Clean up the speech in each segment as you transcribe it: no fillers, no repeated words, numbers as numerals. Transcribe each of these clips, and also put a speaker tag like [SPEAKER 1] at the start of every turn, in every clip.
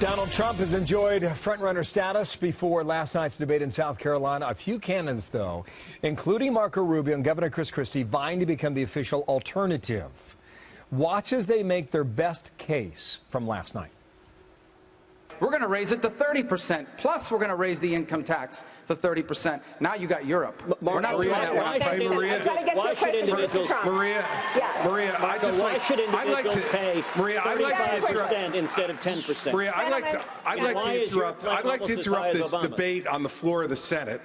[SPEAKER 1] Donald Trump has enjoyed front-runner status before last night's debate in South Carolina. A few candidates, though, including Marco Rubio and Governor Christie, vying to become the official alternative. Watch as they make their best case from last night.
[SPEAKER 2] We're going to raise it to 30%. Plus, we're going to raise the income tax to 30%. Now you got Europe. We're not doing that.
[SPEAKER 3] Why should individuals pay 35% instead of 10%?
[SPEAKER 4] Maria, I'd like to interrupt this debate on the floor of the Senate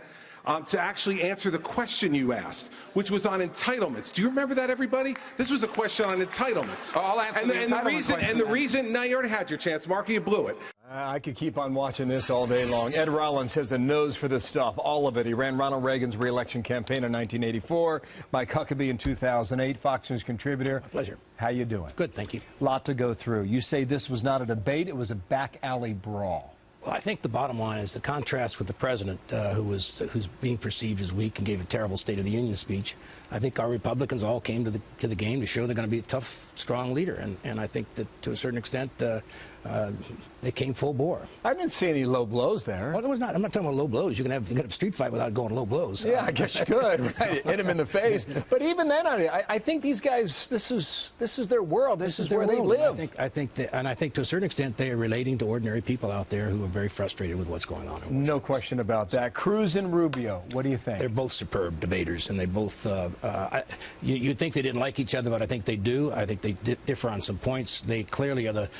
[SPEAKER 4] to actually answer the question you asked, which was on entitlements. Do you remember that, everybody? This was a question on entitlements.
[SPEAKER 2] Oh, I'll answer
[SPEAKER 4] the reason, now you already had your chance, Marco, you blew it.
[SPEAKER 1] I could keep on watching this all day long. Ed Rollins has a nose for this stuff, all of it. He ran Ronald Reagan's re-election campaign in 1984, Mike Huckabee in 2008, Fox News contributor.
[SPEAKER 5] Pleasure.
[SPEAKER 1] How you doing?
[SPEAKER 5] Good, thank you.
[SPEAKER 1] Lot to go through. You say this was not a debate, it was a back alley brawl.
[SPEAKER 5] Well, I think the bottom line is the contrast with the president, who's being perceived as weak and gave a terrible State of the Union speech. I think our Republicans all came to the game to show they're going to be a tough, strong leader, and I think that to a certain extent they came full bore.
[SPEAKER 1] I didn't see any low blows there.
[SPEAKER 5] Well, there was not. I'm not talking about low blows. You can have a street fight without going low blows.
[SPEAKER 1] Yeah, I guess you could. Right? Hit him in the face. But even then, I think these guys, this is their world. This is where they live.
[SPEAKER 5] I think to a certain extent they are relating to ordinary people out there who are very frustrated with what's going on.
[SPEAKER 1] No question about that. Cruz and Rubio, what do you think?
[SPEAKER 5] They're both superb debaters, and they both. You'd think they didn't like each other, but I think they do. I think they differ on some points. They clearly are the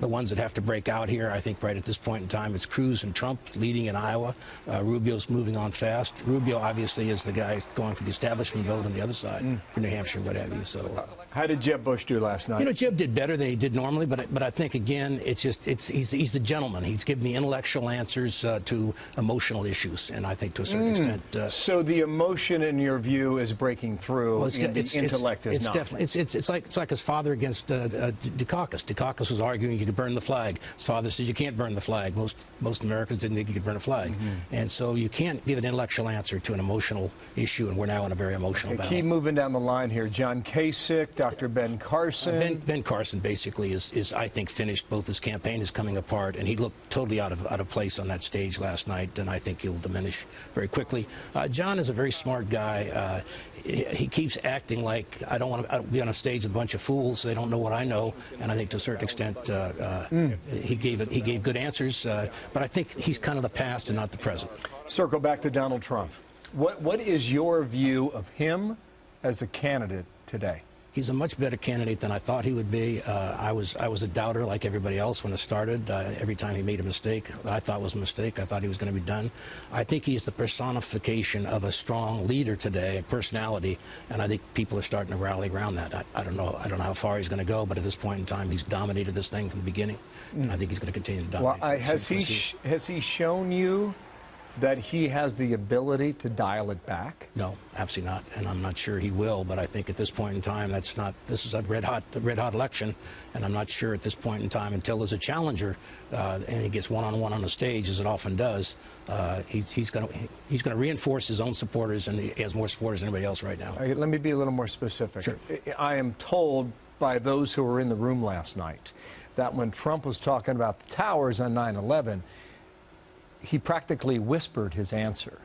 [SPEAKER 5] ones that have to break out here. I think right at this point in time, it's Cruz and Trump leading in Iowa. Rubio's moving on fast. Rubio obviously is the guy going for the establishment vote on the other side, for New Hampshire, what have you. So,
[SPEAKER 1] how did Jeb Bush do last night?
[SPEAKER 5] You know, Jeb did better than he did normally, but I think again, he's the gentleman. He's giving the intellectual answers to emotional issues, and I think to a certain extent.
[SPEAKER 1] So the emotion, in your view, is breaking through.
[SPEAKER 5] Well,
[SPEAKER 1] the intellect is not.
[SPEAKER 5] Definitely. It's like his father against Dukakis. Dukakis was arguing you could burn the flag. His father said you can't burn the flag. Most Americans didn't think you could burn a flag, and so you can't give an intellectual answer to an emotional issue, and we're now in a very emotional battle.
[SPEAKER 1] Keep moving down the line here. John Kasich, Dr. Ben Carson.
[SPEAKER 5] Ben Carson basically is I think finished. Both his campaign is coming apart, and he looked totally out of place on that stage last night, and I think he'll diminish very quickly. John is a very smart guy. He keeps acting like I don't want to be on a stage with a bunch of fools. They don't know what I know, and I think to a certain extent he gave good answers. But I think he's kind of the past and not the present.
[SPEAKER 1] Circle back to Donald Trump. What is your view of him as a candidate today?
[SPEAKER 5] He's a much better candidate than I thought he would be. I was a doubter like everybody else when it started. Every time he made a mistake that I thought was a mistake, I thought he was going to be done. I think he's the personification of a strong leader today, a personality, and I think people are starting to rally around that. I don't know how far he's going to go, but at this point in time, he's dominated this thing from the beginning, and I think he's going to continue to dominate.
[SPEAKER 1] Well, has he shown you that he has the ability to dial it back?
[SPEAKER 5] No, absolutely not, and I'm not sure he will. But I think at this point in time, this is a red hot election, and I'm not sure at this point in time, until there's a challenger and he gets one-on-one on the stage, as it often does, he's going to reinforce his own supporters, and he has more supporters than anybody else right now.
[SPEAKER 1] Let me be a little more specific.
[SPEAKER 5] Sure.
[SPEAKER 1] I am told by those who were in the room last night that when Trump was talking about the towers on 9/11. He practically whispered his answer.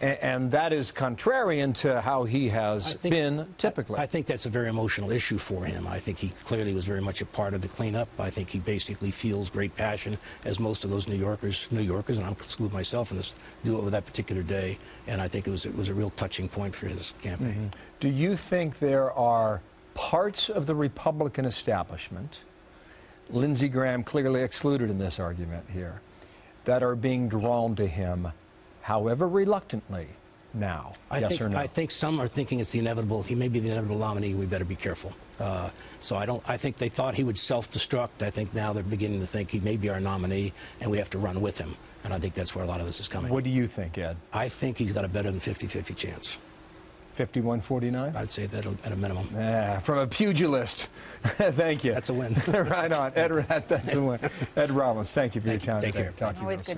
[SPEAKER 1] And that is contrarian to how he has been typically.
[SPEAKER 5] I think that's a very emotional issue for him. I think he clearly was very much a part of the cleanup. I think he basically feels great passion, as most of those New Yorkers, and I'm excluding myself in this, do it with that particular day. And I think it was a real touching point for his campaign.
[SPEAKER 1] Do you think there are parts of the Republican establishment, Lindsey Graham clearly excluded in this argument here, that are being drawn to him, however reluctantly, now? Yes or no?
[SPEAKER 5] I think some are thinking it's the inevitable. He may be the inevitable nominee. We better be careful. So I think they thought he would self-destruct. I think now they're beginning to think he may be our nominee, and we have to run with him. And I think that's where a lot of this is coming.
[SPEAKER 1] What do you think, Ed?
[SPEAKER 5] I think he's got a better than 50-50 chance.
[SPEAKER 1] 51-49?
[SPEAKER 5] I'd say that at a minimum.
[SPEAKER 1] Yeah, from a pugilist. Thank you.
[SPEAKER 5] That's a win.
[SPEAKER 1] Right on. That's a win. Ed Rollins, thank you for your time today.
[SPEAKER 5] Take care.
[SPEAKER 1] Talk to you.